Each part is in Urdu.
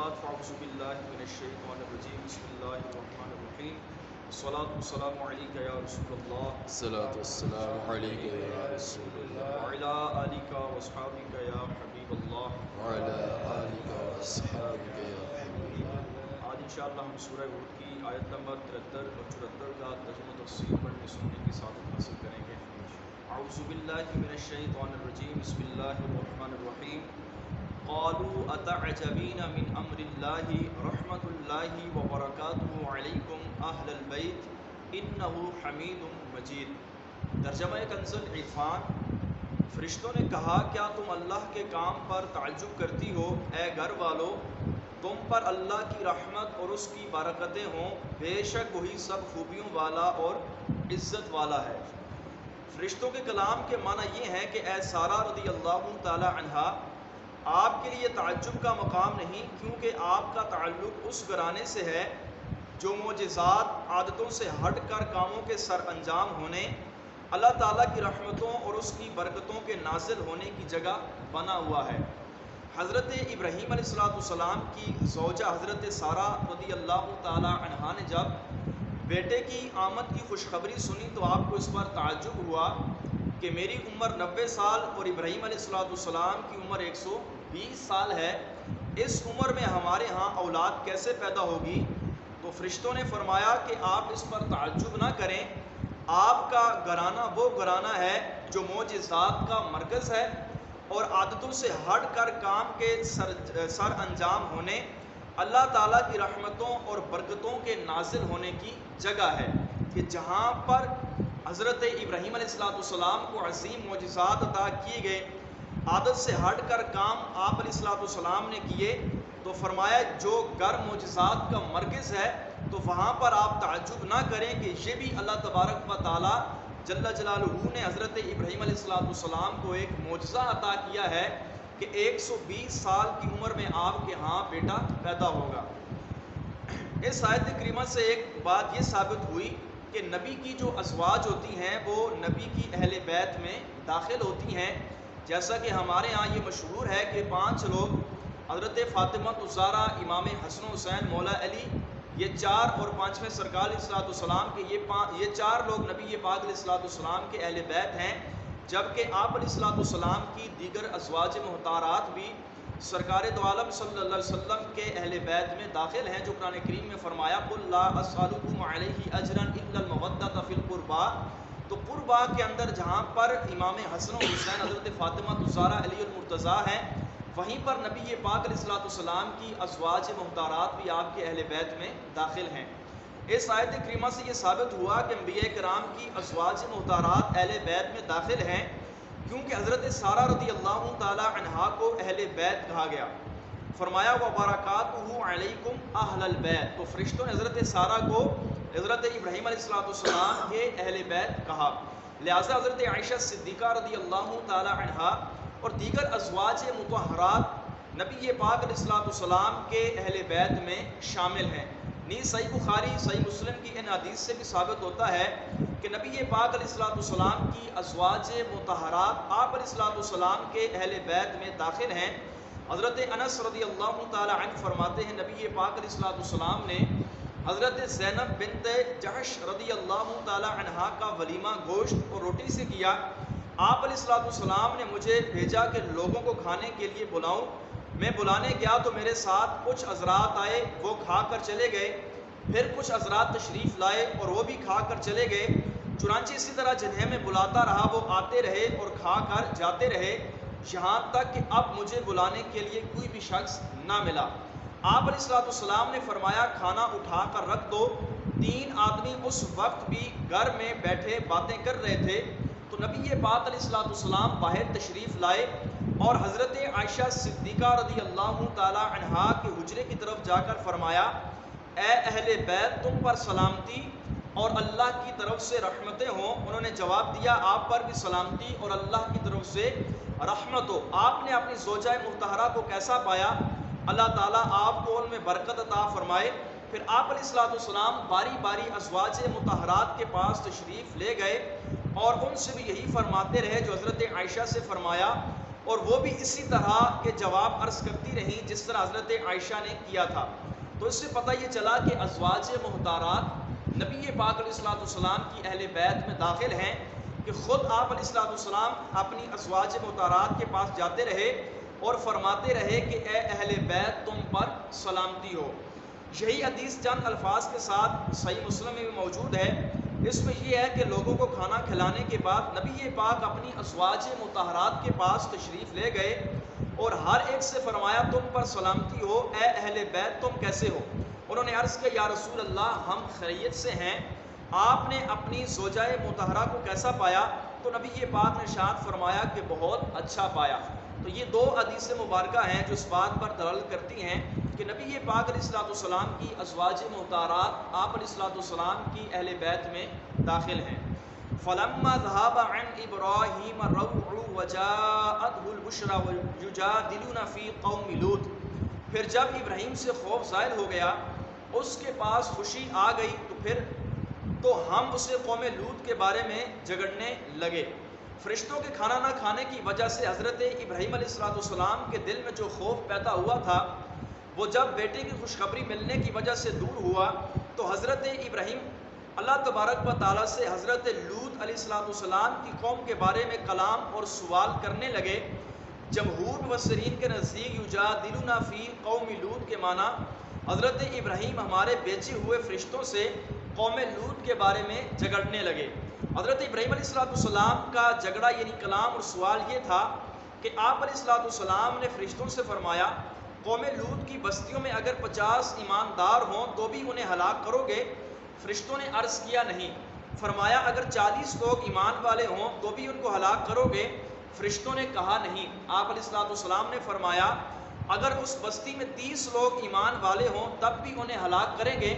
بعد فاعوذ باللہ من الشیطان الرجیم بسم اللہ الرحمن الرحیم الصلاۃ والسلام علیک یا رسول اللہ الصلاۃ والسلام علیک یا رسول اللہ وعلی آلک واصحابک یا حبیب اللہ وعلی آلک واصحابک یا حبیب اللہ۔ آج انشاءاللہ ہم سورہ ہود کی آیت نمبر 73 اور 74 کا ترجمہ تفسیر پڑھنے سننے کی سعادت حاصل کریں گے۔ اعوذ باللہ من الشیطان الرجیم بسم اللہ الرحمن الرحیم قالوا اتعجبین من امر اللہ رحمت اللہ وبرکاتہ علیکم اہل البیت انہ حمید مجید۔ ترجمہ کنز العرفان۔ فرشتوں نے کہا کیا تم اللہ کے کام پر تعجب کرتی ہو اے گھر والو، تم پر اللہ کی رحمت اور اس کی برکتیں ہوں، بے شک وہی سب خوبیوں والا اور عزت والا ہے۔ فرشتوں کے کلام کے معنی یہ ہے کہ اے سارہ رضی اللہ تعالی عنہا، آپ کے لیے تعجب کا مقام نہیں، کیونکہ آپ کا تعلق اس گھرانے سے ہے جو معجزات عادتوں سے ہٹ کر کاموں کے سر انجام ہونے، اللہ تعالیٰ کی رحمتوں اور اس کی برکتوں کے نازل ہونے کی جگہ بنا ہوا ہے۔ حضرت ابراہیم علیہ السلام کی زوجہ حضرت سارہ رضی اللہ تعالی عنہا نے جب بیٹے کی آمد کی خوشخبری سنی تو آپ کو اس پر تعجب ہوا کہ میری عمر 90 سال اور ابراہیم علیہ السلام کی عمر 120 سال ہے، اس عمر میں ہمارے ہاں اولاد کیسے پیدا ہوگی؟ تو فرشتوں نے فرمایا کہ آپ اس پر تعجب نہ کریں، آپ کا گھرانہ وہ گھرانہ ہے جو معجزات کا مرکز ہے اور عادتوں سے ہٹ کر کام کے سر انجام ہونے، اللہ تعالیٰ کی رحمتوں اور برکتوں کے نازل ہونے کی جگہ ہے، کہ جہاں پر حضرت ابراہیم علیہ السلام کو عظیم معجزات عطا کیے گئے، عادت سے ہٹ کر کام آپ علیہ السلام نے کیے، تو فرمایا جو گھر معجزات کا مرکز ہے تو وہاں پر آپ تعجب نہ کریں کہ یہ بھی اللہ تبارک و تعالی جل جلالہ نے حضرت ابراہیم علیہ السلام کو ایک معجزہ عطا کیا ہے کہ 120 سال کی عمر میں آپ کے ہاں بیٹا پیدا ہوگا۔ اس آیت کریمہ سے ایک بات یہ ثابت ہوئی کہ نبی کی جو ازواج ہوتی ہیں وہ نبی کی اہل بیت میں داخل ہوتی ہیں، جیسا کہ ہمارے ہاں یہ مشہور ہے کہ 5 لوگ حضرت فاطمہ الزہرا، امام حسن و حسین، مولا علی، یہ 4 اور 5ویں سرکار علیہ السلام کے یہ 4 لوگ نبی پاک علیہ السلام کے اہل بیت ہیں، جبکہ آپ علیہ السلام کی دیگر ازواج محتارات بھی سرکار دو عالم صلی اللہ علیہ وسلم کے اہل بیت میں داخل ہیں، جو قرآن کریم میں فرمایا قُلْ لَا أَسْأَلُكُمْ عَلَيْهِ أَجْرًا إِلَّا الْمَوَدَّةَ فِي الْقُرْبَى۔ تو قربا کے اندر جہاں پر امام حسن و حسین، حضرت فاطمہ الزہرا، علی المرتضیٰ ہیں، وہیں پر نبی پاک علیہ السلام کی ازواج محتارات بھی آپ کے اہل بیت میں داخل ہیں۔ اس آیت کریمہ سے یہ ثابت ہوا کہ انبیاء کرام کی ازواج محتارات اہل بیت میں داخل ہیں، کیونکہ حضرت سارہ رضی اللہ تعالی عنہا کو اہل بیت کہا گیا۔ فرمایا وبرکاتہ علیکم اہل البیت، تو فرشتوں نے حضرت سارہ کو حضرت ابراہیم علیہ السلام کے اہل بیت کہا، لہٰذا حضرت عائشہ صدیقہ رضی اللہ تعالی عنہا اور دیگر ازواج مطہرات نبی پاک علیہ السلام کے اہل بیت میں شامل ہیں۔ نیز صحیح بخاری، صحیح مسلم کی ان حدیث سے بھی ثابت ہوتا ہے کہ نبی پاک علیہ السلام کی ازواج مطہرات آپ علیہ السلام کے اہل بیت میں داخل ہیں۔ حضرت انس رضی اللہ تعالی عنہ فرماتے ہیں نبی پاک علیہ السلام نے حضرت زینب بنت جحش رضی اللہ تعالی عنہا کا ولیمہ گوشت اور روٹی سے کیا۔ آپ علیہ السلام نے مجھے بھیجا کہ لوگوں کو کھانے کے لیے بلاؤں، میں بلانے گیا تو میرے ساتھ کچھ حضرات آئے، وہ کھا کر چلے گئے، پھر کچھ حضرات تشریف لائے اور وہ بھی کھا کر چلے گئے، چنانچہ اسی طرح جنہیں میں بلاتا رہا وہ آتے رہے اور کھا کر جاتے رہے، یہاں تک کہ اب مجھے بلانے کے لیے کوئی بھی شخص نہ ملا۔ آپ علیہ السلام نے فرمایا کھانا اٹھا کر رکھ دو۔ 3 آدمی اس وقت بھی گھر میں بیٹھے باتیں کر رہے تھے، تو نبی پاک علیہ السلام باہر تشریف لائے اور حضرت عائشہ صدیقہ رضی اللہ تعالی عنہا کے حجرے کی طرف جا کر فرمایا اے اہل بیت، تم پر سلامتی اور اللہ کی طرف سے رحمتیں ہوں۔ انہوں نے جواب دیا آپ پر بھی سلامتی اور اللہ کی طرف سے رحمت ہو۔ آپ نے اپنی زوجہ مطہرہ کو کیسا پایا؟ اللہ تعالیٰ آپ کو ان میں برکت عطا فرمائے۔ پھر آپ علیہ السلام باری باری ازواج مطہرات کے پاس تشریف لے گئے اور ان سے بھی یہی فرماتے رہے جو حضرت عائشہ سے فرمایا اور وہ بھی اسی طرح کے جواب عرض کرتی رہیں جس طرح حضرت عائشہ نے کیا تھا۔ تو اس سے پتہ یہ چلا کہ ازواج محتارات نبی پاک علیہ الصلوۃ والسلام کی اہل بیت میں داخل ہیں، کہ خود آپ علیہ الصلوۃ والسلام اپنی ازواج محتارات کے پاس جاتے رہے اور فرماتے رہے کہ اے اہل بیت تم پر سلامتی ہو۔ یہی حدیث چند الفاظ کے ساتھ صحیح مسلم میں بھی موجود ہے۔ اس میں یہ ہے کہ لوگوں کو کھانا کھلانے کے بعد نبی پاک اپنی ازواج مطہرات کے پاس تشریف لے گئے اور ہر ایک سے فرمایا تم پر سلامتی ہو، اے اہل بیت تم کیسے ہو؟ انہوں نے عرض کیا یا رسول اللہ ہم خیریت سے ہیں، آپ نے اپنی زوجہ مطہرہ کو کیسا پایا؟ تو نبی پاک نے ارشاد فرمایا کہ بہت اچھا پایا۔ تو یہ دو حدیث مبارکہ ہیں جو اس بات پر دلالت کرتی ہیں کہ نبی پاک علیہ الصلوۃ والسلام کی ازواج محتارات آپ علیہ الصلوۃ والسلام کی اہل بیت میں داخل ہیں۔ فلما ذهب عن ابراہیم الروع وجاءته البشرى يجادلون في قوم لوط، پھر جب ابراہیم سے خوف ظاہر ہو گیا، اس کے پاس خوشی آ گئی، تو ہم اسے قوم لوط کے بارے میں جھگڑنے لگے۔ فرشتوں کے کھانا نہ کھانے کی وجہ سے حضرت ابراہیم علیہ الصلوۃ والسلام کے دل میں جو خوف پیدا ہوا تھا، وہ جب بیٹے کی خوشخبری ملنے کی وجہ سے دور ہوا تو حضرت ابراہیم اللہ تبارک و تعالیٰ سے حضرت لوط علیہ الصلوۃ والسلام کی قوم کے بارے میں کلام اور سوال کرنے لگے۔ جمہور مفسرین کے نزدیک یجادلون فی قوم لوط کے معنی حضرت ابراہیم ہمارے بیچے ہوئے فرشتوں سے قوم لوط کے بارے میں جھگڑنے لگے۔ حضرت ابراہیم علیہ الصلوۃ والسلام کا جھگڑا یعنی کلام اور سوال یہ تھا کہ آپ علیہ الصلوۃ والسلام نے فرشتوں سے فرمایا قوم لوط کی بستیوں میں اگر 50 ایماندار ہوں تو بھی انہیں ہلاک کرو گے؟ فرشتوں نے عرض کیا نہیں۔ فرمایا اگر 40 لوگ ایمان والے ہوں تو بھی ان کو ہلاک کرو گے؟ فرشتوں نے کہا نہیں۔ آپ علیہ الصلوۃ والسلام نے فرمایا اگر اس بستی میں 30 لوگ ایمان والے ہوں تب بھی انہیں ہلاک کریں گے؟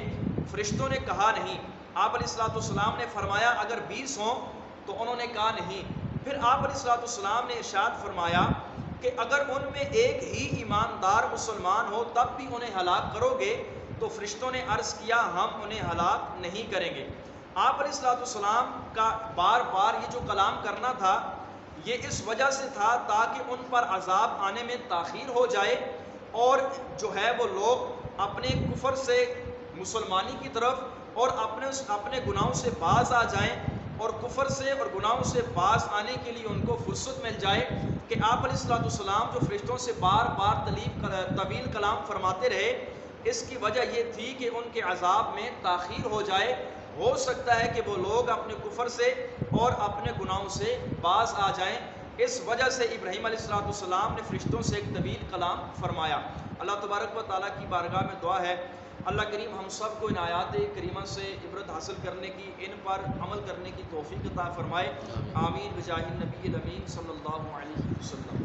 فرشتوں نے کہا نہیں۔ آپ علیہ الصلوۃ والسلام نے فرمایا اگر 20 ہوں تو انہوں نے کہا نہیں۔ پھر آپ علیہ الصلوۃ والسلام نے ارشاد فرمایا کہ اگر ان میں ایک ہی ایماندار مسلمان ہو تب بھی انہیں ہلاک کرو گے؟ تو فرشتوں نے عرض کیا ہم انہیں ہلاک نہیں کریں گے۔ آپ علیہ الصلوۃ والسلام کا بار بار یہ جو کلام کرنا تھا یہ اس وجہ سے تھا تاکہ ان پر عذاب آنے میں تاخیر ہو جائے اور جو ہے وہ لوگ اپنے کفر سے مسلمانی کی طرف اور اپنے گناہوں سے باز آ جائیں، اور کفر سے اور گناہوں سے باز آنے کے لیے ان کو فرصت مل جائے کہ آپ علیہ الصلوۃ والسلام جو فرشتوں سے بار بار طویل کلام فرماتے رہے، اس کی وجہ یہ تھی کہ ان کے عذاب میں تاخیر ہو جائے۔ ہو سکتا ہے کہ وہ لوگ اپنے کفر سے اور اپنے گناہوں سے باز آ جائیں۔ اس وجہ سے ابراہیم علیہ الصلوۃ والسلام نے فرشتوں سے ایک طویل کلام فرمایا۔ اللہ تبارک و تعالیٰ کی بارگاہ میں دعا ہے اللہ کریم ہم سب کو ان آیات کریمہ سے عبرت حاصل کرنے کی، ان پر عمل کرنے کی توفیق عطا فرمائے۔ آمین بجاہ النبی الامین صلی اللہ علیہ وسلم۔